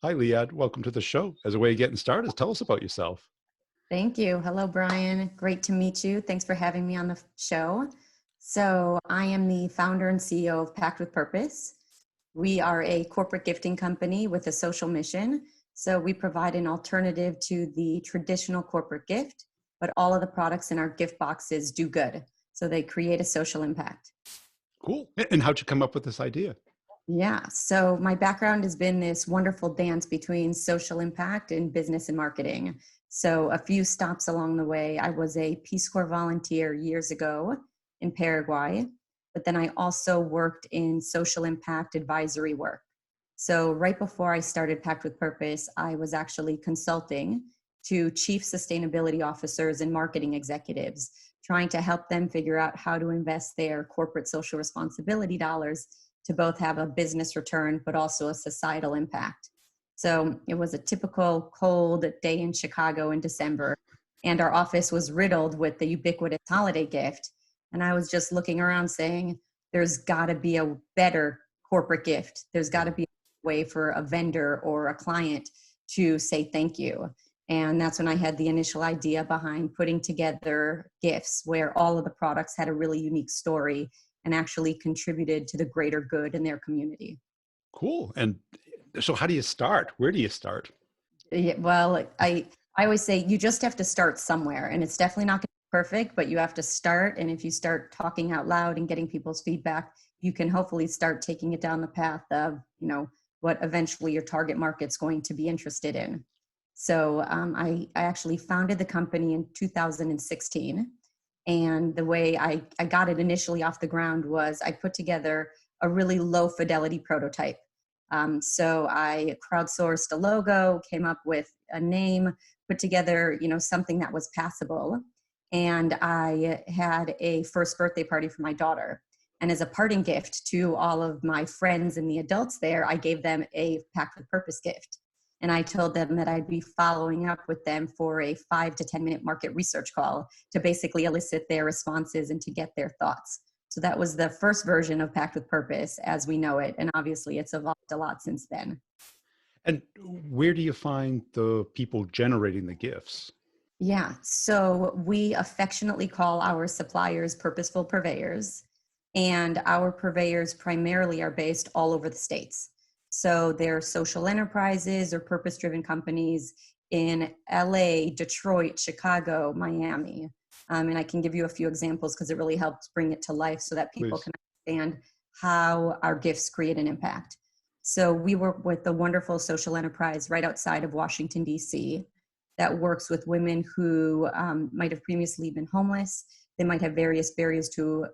Hi, Lead. Welcome to the show. As a way of getting started, tell us about yourself. Thank you. Hello, Brian. Great to meet you. Thanks for having me on the show. So, I am the founder and CEO of Packed with Purpose. We are a corporate gifting company with a social mission. So, we provide an alternative to the traditional corporate gift, but all of the products in our gift boxes do good. So, they create a social impact. Cool. And how'd you come up with this idea? Yeah. So my background has been this wonderful dance between social impact and business and marketing. So a few stops along the way, I was a Peace Corps volunteer years ago in Paraguay, but then I also worked in social impact advisory work. So right before I started Pact with Purpose, I was actually consulting to chief sustainability officers and marketing executives, trying to help them figure out how to invest their corporate social responsibility dollars to both have a business return, but also a societal impact. So it was a typical cold day in Chicago in December, and our office was riddled with the ubiquitous holiday gift. And I was just looking around saying, there's got to be a better corporate gift. There's got to be a way for a vendor or a client to say thank you. And that's when I had the initial idea behind putting together gifts where all of the products had a really unique story and actually contributed to the greater good in their community. Cool. And so how do you start? Where do you start? Yeah, well, I always say you just have to start somewhere, and it's definitely not going to be perfect, but you have to start. And if you start talking out loud and getting people's feedback, you can hopefully start taking it down the path of, what eventually your target market's going to be interested in. So I actually founded the company in 2016. And the way I got it initially off the ground was I put together a really low fidelity prototype. So I crowdsourced a logo, came up with a name, put together, something that was passable. And I had a first birthday party for my daughter. And as a parting gift to all of my friends and the adults there, I gave them a Packed with Purpose gift. And I told them that I'd be following up with them for a 5 to 10 minute market research call to basically elicit their responses and to get their thoughts. So that was the first version of Packed with Purpose as we know it. And obviously it's evolved a lot since then. And where do you find the people generating the gifts? Yeah. So we affectionately call our suppliers purposeful purveyors. And our purveyors primarily are based all over the states. So they're social enterprises or purpose driven companies in LA, Detroit, Chicago, Miami. And I can give you a few examples because it really helps bring it to life so that people Please. can understand how our gifts create an impact. So we work with a wonderful social enterprise right outside of Washington, D.C., that works with women who might have previously been homeless. They might have various barriers to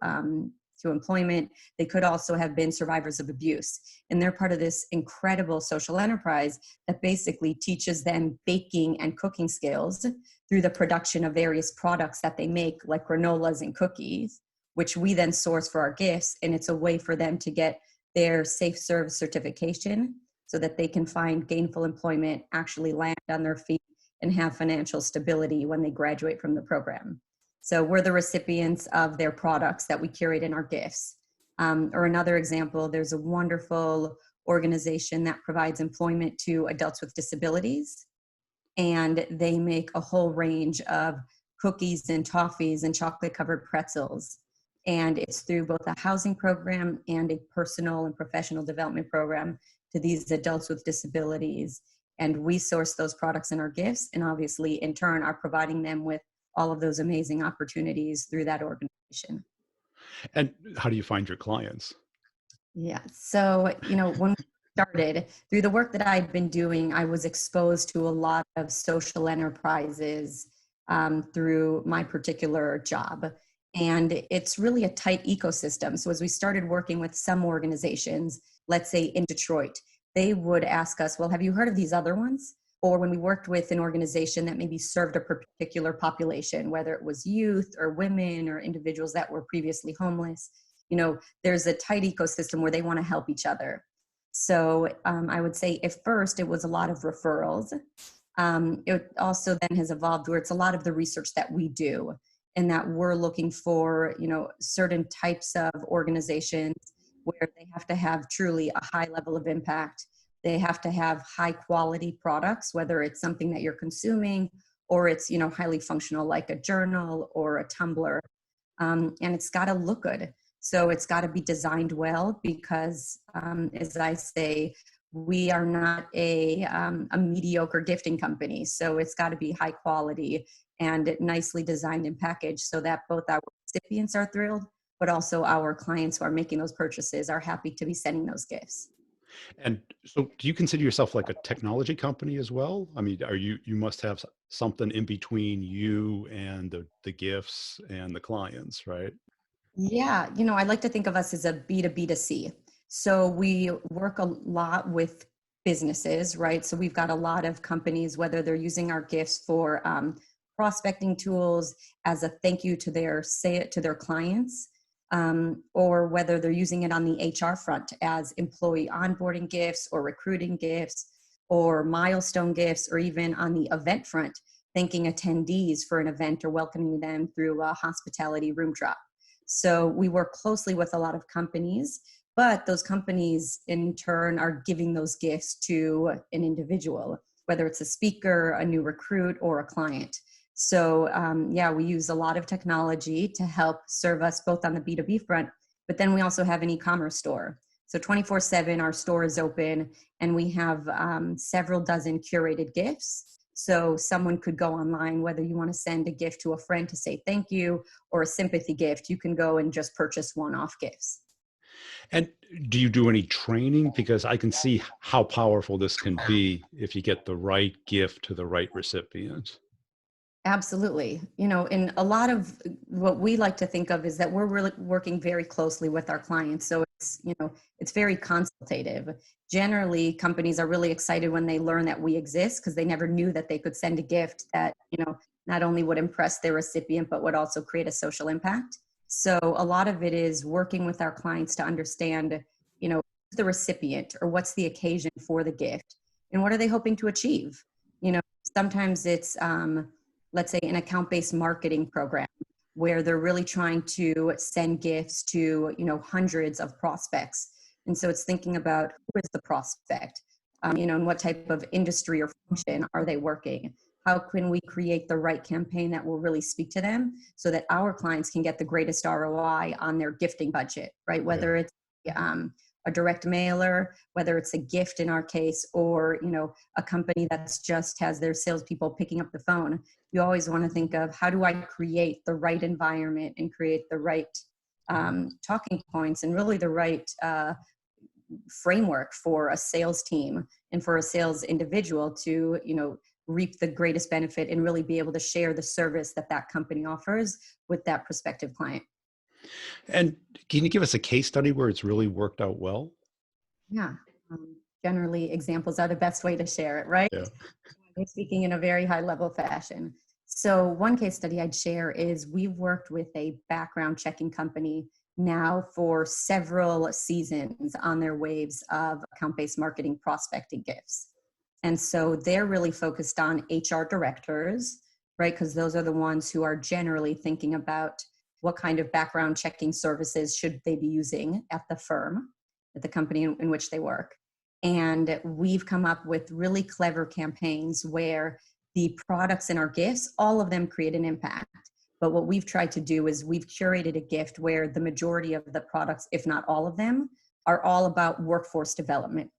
employment. They could also have been survivors of abuse. And they're part of this incredible social enterprise that basically teaches them baking and cooking skills through the production of various products that they make, like granolas and cookies, which we then source for our gifts. And it's a way for them to get their Safe Serve certification so that they can find gainful employment, actually land on their feet, and have financial stability when they graduate from the program. So we're the recipients of their products that we curate in our gifts. Or another example, there's a wonderful organization that provides employment to adults with disabilities. And they make a whole range of cookies and toffees and chocolate covered pretzels. And it's through both a housing program and a personal and professional development program to these adults with disabilities. And we source those products in our gifts, and obviously in turn are providing them with all of those amazing opportunities through that organization. And how do you find your clients? Yeah. So, when we started, through the work that I'd been doing, I was exposed to a lot of social enterprises through my particular job. And it's really a tight ecosystem. So, as we started working with some organizations, let's say in Detroit, they would ask us, well, have you heard of these other ones? Or when we worked with an organization that maybe served a particular population, whether it was youth or women or individuals that were previously homeless, there's a tight ecosystem where they want to help each other. So I would say at first it was a lot of referrals. It also then has evolved where it's a lot of the research that we do and that we're looking for, certain types of organizations where they have to have truly a high level of impact, They have to have high quality products, whether it's something that you're consuming or it's, highly functional like a journal or a tumbler. And it's got to look good. So it's got to be designed well because, as I say, we are not a mediocre gifting company. So it's got to be high quality and nicely designed and packaged so that both our recipients are thrilled, but also our clients who are making those purchases are happy to be sending those gifts. And so do you consider yourself like a technology company as well? I mean, you must have something in between you and the gifts and the clients, right? Yeah, I like to think of us as a B2B to C. So we work a lot with businesses, right? So we've got a lot of companies, whether they're using our gifts for prospecting tools as a thank you to their clients, or whether they're using it on the HR front as employee onboarding gifts or recruiting gifts or milestone gifts, or even on the event front, thanking attendees for an event or welcoming them through a hospitality room drop. So we work closely with a lot of companies, but those companies in turn are giving those gifts to an individual, whether it's a speaker, a new recruit, or a client. So yeah, we use a lot of technology to help serve us both on the B2B front, but then we also have an e-commerce store. So 24/7, our store is open and we have several dozen curated gifts. So someone could go online, whether you want to send a gift to a friend to say thank you or a sympathy gift, you can go and just purchase one-off gifts. And do you do any training? Because I can see how powerful this can be if you get the right gift to the right recipient. Absolutely. And a lot of what we like to think of is that we're really working very closely with our clients. So it's very consultative. Generally, companies are really excited when they learn that we exist because they never knew that they could send a gift that, not only would impress their recipient, but would also create a social impact. So a lot of it is working with our clients to understand, who's the recipient or what's the occasion for the gift and what are they hoping to achieve. You know, Sometimes it's, let's say, an account-based marketing program where they're really trying to send gifts to, hundreds of prospects. And so it's thinking about who is the prospect, and what type of industry or function are they working? How can we create the right campaign that will really speak to them so that our clients can get the greatest ROI on their gifting budget, right? Yeah. Whether it's a direct mailer, whether it's a gift in our case, or a company that's just has their salespeople picking up the phone. You always want to think of how do I create the right environment and create the right talking points and really the right framework for a sales team and for a sales individual to reap the greatest benefit and really be able to share the service that that company offers with that prospective client. And can you give us a case study where it's really worked out well? Yeah. Generally, examples are the best way to share it, right? Yeah. I'm speaking in a very high level fashion. So one case study I'd share is we've worked with a background checking company now for several seasons on their waves of account-based marketing prospecting gifts. And so they're really focused on HR directors, right? Because those are the ones who are generally thinking about what kind of background checking services should they be using at the firm, at the company in which they work. And we've come up with really clever campaigns where the products in our gifts, all of them create an impact. But what we've tried to do is we've curated a gift where the majority of the products, if not all of them, are all about workforce development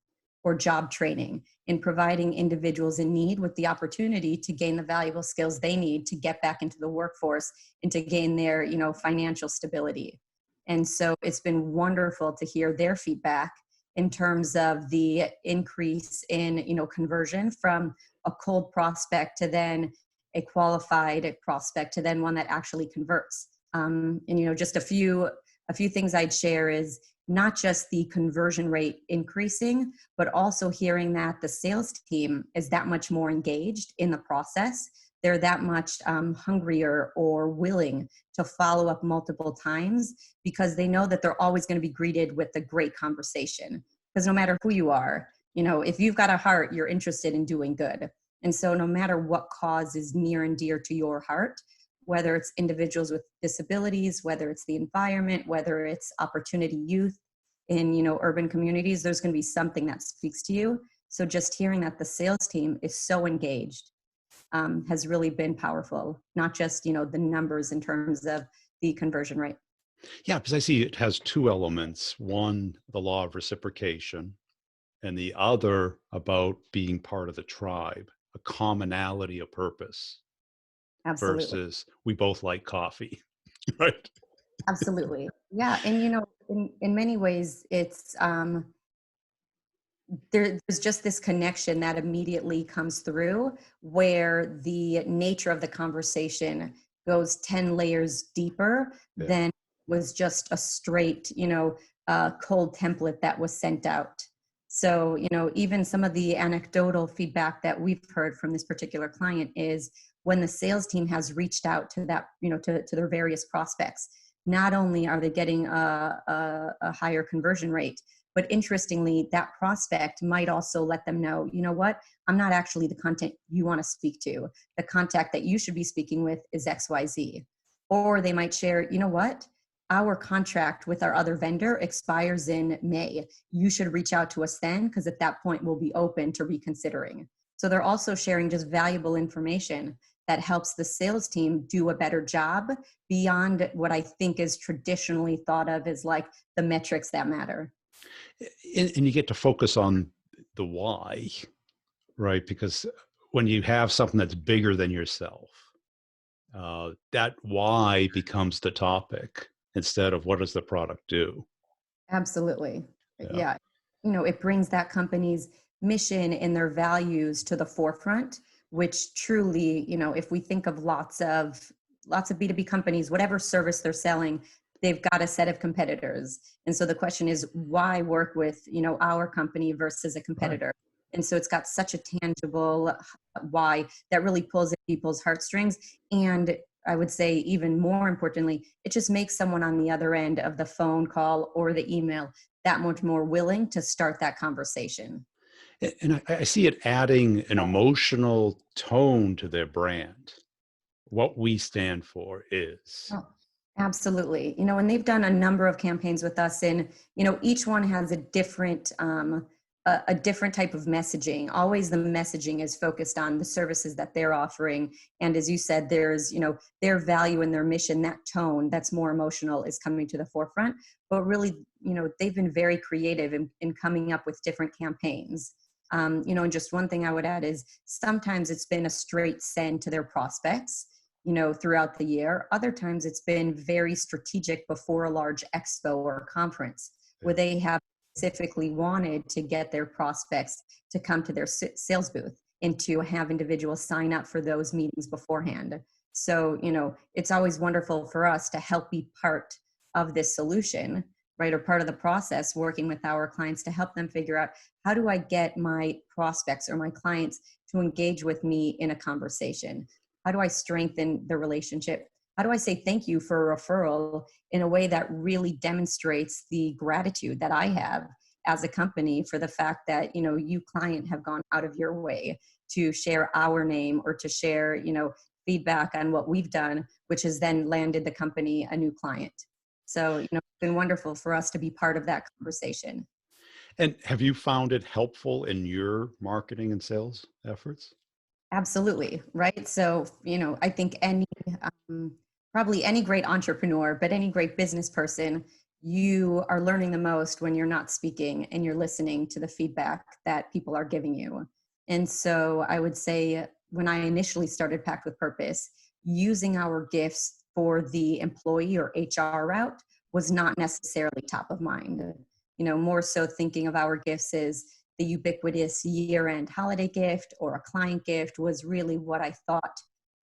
or job training in providing individuals in need with the opportunity to gain the valuable skills they need to get back into the workforce and to gain their, financial stability. And so it's been wonderful to hear their feedback in terms of the increase in, conversion from a cold prospect to then a qualified prospect to then one that actually converts. And just a few things I'd share is not just the conversion rate increasing, but also hearing that the sales team is that much more engaged in the process. They're that much hungrier or willing to follow up multiple times because they know that they're always going to be greeted with a great conversation. Because no matter who you are, if you've got a heart, you're interested in doing good. And so no matter what cause is near and dear to your heart, whether it's individuals with disabilities, whether it's the environment, whether it's opportunity youth in, urban communities, there's going to be something that speaks to you. So just hearing that the sales team is so engaged has really been powerful, not just, the numbers in terms of the conversion rate. Yeah, because I see it has two elements. One, the law of reciprocation, and the other about being part of the tribe, a commonality of purpose Absolutely. versus we both like coffee, right? Absolutely. Yeah. And, in many ways, it's, there's just this connection that immediately comes through where the nature of the conversation goes 10 layers deeper Yeah. than was just a straight, cold template that was sent out. So, even some of the anecdotal feedback that we've heard from this particular client is when the sales team has reached out to that, to their various prospects, not only are they getting a higher conversion rate, but interestingly, that prospect might also let them know, you know what, I'm not actually the content you want to speak to. The contact that you should be speaking with is XYZ. Or they might share, you know what, our contract with our other vendor expires in May. You should reach out to us then, because at that point we'll be open to reconsidering. So they're also sharing just valuable information that helps the sales team do a better job beyond what I think is traditionally thought of as like the metrics that matter. And you get to focus on the why, right? Because when you have something that's bigger than yourself, that why becomes the topic instead of what does the product do? Absolutely. Yeah. Yeah. It brings that company's mission and their values to the forefront, which truly, if we think of lots of B2B companies, whatever service they're selling, they've got a set of competitors. And so the question is why work with, our company versus a Right. competitor? And so it's got such a tangible why that really pulls at people's heartstrings. And I would say, even more importantly, it just makes someone on the other end of the phone call or the email that much more willing to start that conversation. And I see it adding an emotional tone to their brand. What we stand for is. Oh, absolutely. And they've done a number of campaigns with us, and each one has a different type of messaging. Always the messaging is focused on the services that they're offering, and as you said, there's their value and their mission. That tone that's more emotional is coming to the forefront. But really, they've been very creative in coming up with different campaigns. And just one thing I would add is sometimes it's been a straight send to their prospects, throughout the year. Other times it's been very strategic before a large expo or conference where Yeah. they have specifically wanted to get their prospects to come to their sales booth and to have individuals sign up for those meetings beforehand. So, it's always wonderful for us to help be part of this solution, right? Or part of the process, working with our clients to help them figure out, how do I get my prospects or my clients to engage with me in a conversation? How do I strengthen the relationship? How do I say thank you for a referral in a way that really demonstrates the gratitude that I have as a company for the fact that, you client have gone out of your way to share our name or to share, feedback on what we've done, which has then landed the company a new client. So, it's been wonderful for us to be part of that conversation. And have you found it helpful in your marketing and sales efforts? Absolutely. Right. So, I think um, probably any great entrepreneur, but any great business person, you are learning the most when you're not speaking and you're listening to the feedback that people are giving you. And so I would say when I initially started Packed with Purpose, using our gifts for the employee or HR route was not necessarily top of mind. More so thinking of our gifts as the ubiquitous year-end holiday gift or a client gift was really what I thought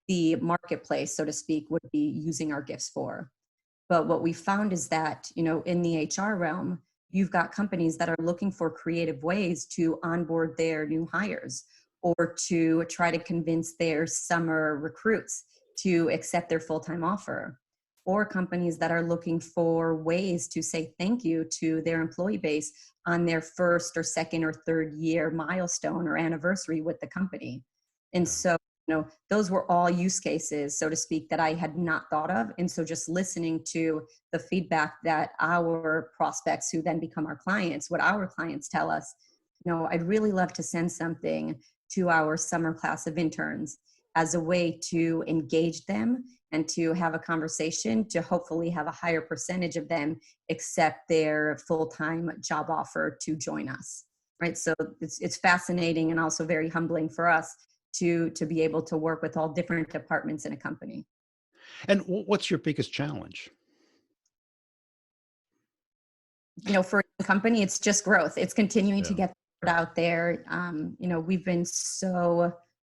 the marketplace, so to speak, would be using our gifts for. But what we found is that, in the HR realm, you've got companies that are looking for creative ways to onboard their new hires or to try to convince their summer recruits to accept their full-time offer, or companies that are looking for ways to say thank you to their employee base on their first or second or third year milestone or anniversary with the company. And Yeah. so, those were all use cases, so to speak, that I had not thought of. And so just listening to the feedback that our prospects, who then become our clients, what our clients tell us, I'd really love to send something to our summer class of interns as a way to engage them and to have a conversation to hopefully have a higher percentage of them accept their full-time job offer to join us, right? So it's fascinating and also very humbling for us to be able to work with all different departments in a company. And what's your biggest challenge? For a company, it's just growth. It's continuing to Yeah. get the word out there.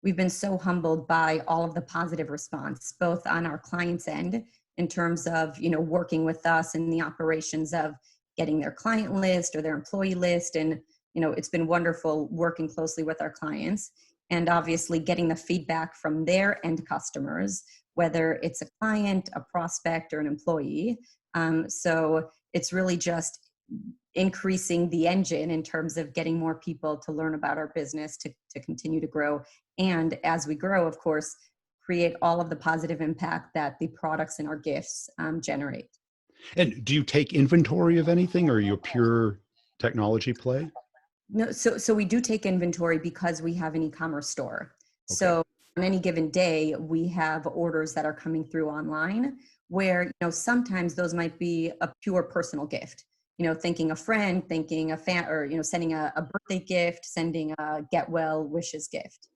We've been so humbled by all of the positive response, both on our clients' end in terms of working with us in the operations of getting their client list or their employee list, and it's been wonderful working closely with our clients, and obviously getting the feedback from their end customers, whether it's a client, a prospect, or an employee. So it's really just increasing the engine in terms of getting more people to learn about our business to continue to grow. And as we grow, of course, create all of the positive impact that the products and our gifts generate. And do you take inventory of anything, or are you a pure technology play? No, so we do take inventory because we have an e-commerce store. Okay. So on any given day, we have orders that are coming through online where, sometimes those might be a pure personal gift. Thanking a friend, thanking a fan, or, sending a birthday gift, sending a get well wishes gift.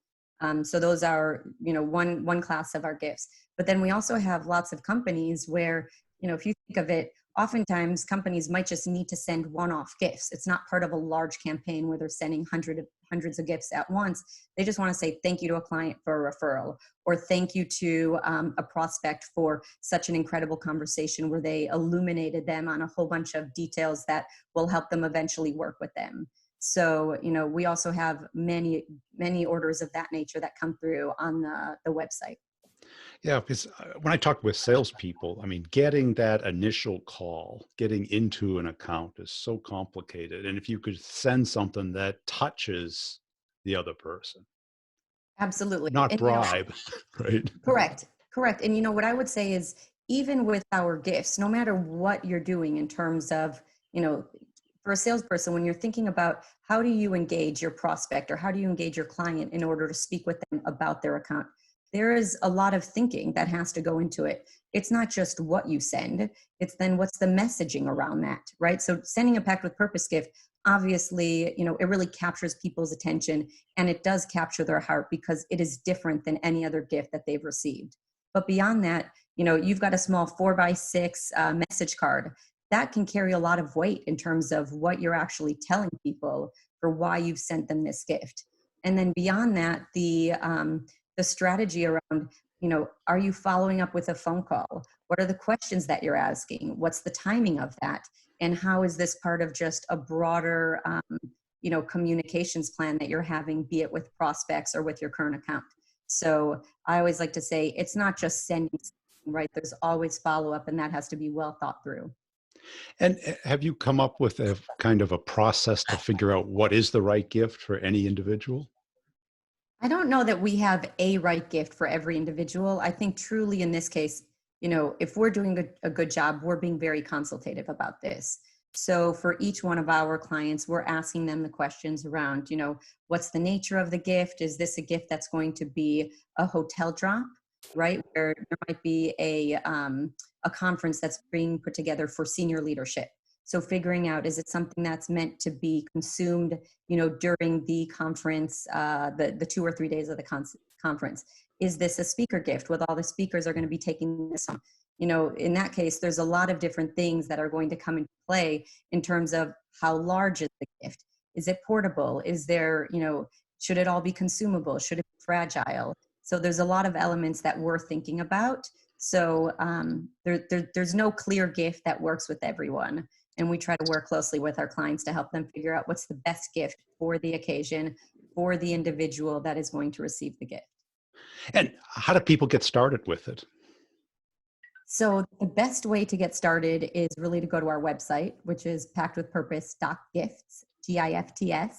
So those are, one class of our gifts. But then we also have lots of companies where, if you think of it, oftentimes companies might just need to send one-off gifts. It's not part of a large campaign where they're sending hundreds of gifts at once. They just want to say thank you to a client for a referral, or thank you to a prospect for such an incredible conversation where they illuminated them on a whole bunch of details that will help them eventually work with them. So, we also have many, many orders of that nature that come through on the website. Yeah, because when I talk with salespeople, I mean, getting that initial call, getting into an account is so complicated. And if you could send something that touches the other person, Absolutely. not And, bribe, right? correct, correct. And what I would say is, even with our gifts, no matter what you're doing in terms of, for a salesperson, when you're thinking about how do you engage your prospect or how do you engage your client in order to speak with them about their account, there is a lot of thinking that has to go into it. It's not just what you send, it's then what's the messaging around that, right? So sending a packed with purpose gift, obviously, it really captures people's attention, and it does capture their heart because it is different than any other gift that they've received. But beyond that, you've got a small 4x6 message card that can carry a lot of weight in terms of what you're actually telling people for why you've sent them this gift. And then beyond that, the strategy around, are you following up with a phone call? What are the questions that you're asking? What's the timing of that? And how is this part of just a broader, communications plan that you're having, be it with prospects or with your current account? So I always like to say, it's not just sending, right? There's always follow up, and that has to be well thought through. And have you come up with a kind of a process to figure out what is the right gift for any individual? I don't know that we have a right gift for every individual. I think truly in this case, if we're doing a good job, we're being very consultative about this. So for each one of our clients, we're asking them the questions around, what's the nature of the gift? Is this a gift that's going to be a hotel drop, right? Where there might be a conference that's being put together for senior leadership. So figuring out, is it something that's meant to be consumed, during the conference, the 2 or 3 days of the conference? Is this a speaker gift with all the speakers are going to be taking this on? In that case, there's a lot of different things that are going to come into play in terms of how large is the gift? Is it portable? Is there, should it all be consumable? Should it be fragile? So there's a lot of elements that we're thinking about. So there's no clear gift that works with everyone. And we try to work closely with our clients to help them figure out what's the best gift for the occasion, for the individual that is going to receive the gift. And how do people get started with it? So the best way to get started is really to go to our website, which is packedwithpurpose.gifts, GIFTS.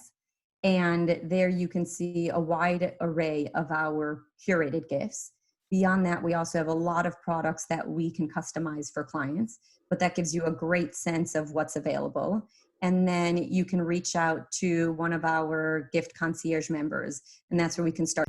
And there you can see a wide array of our curated gifts. Beyond that, we also have a lot of products that we can customize for clients, but that gives you a great sense of what's available. And then you can reach out to one of our gift concierge members, and that's where we can start.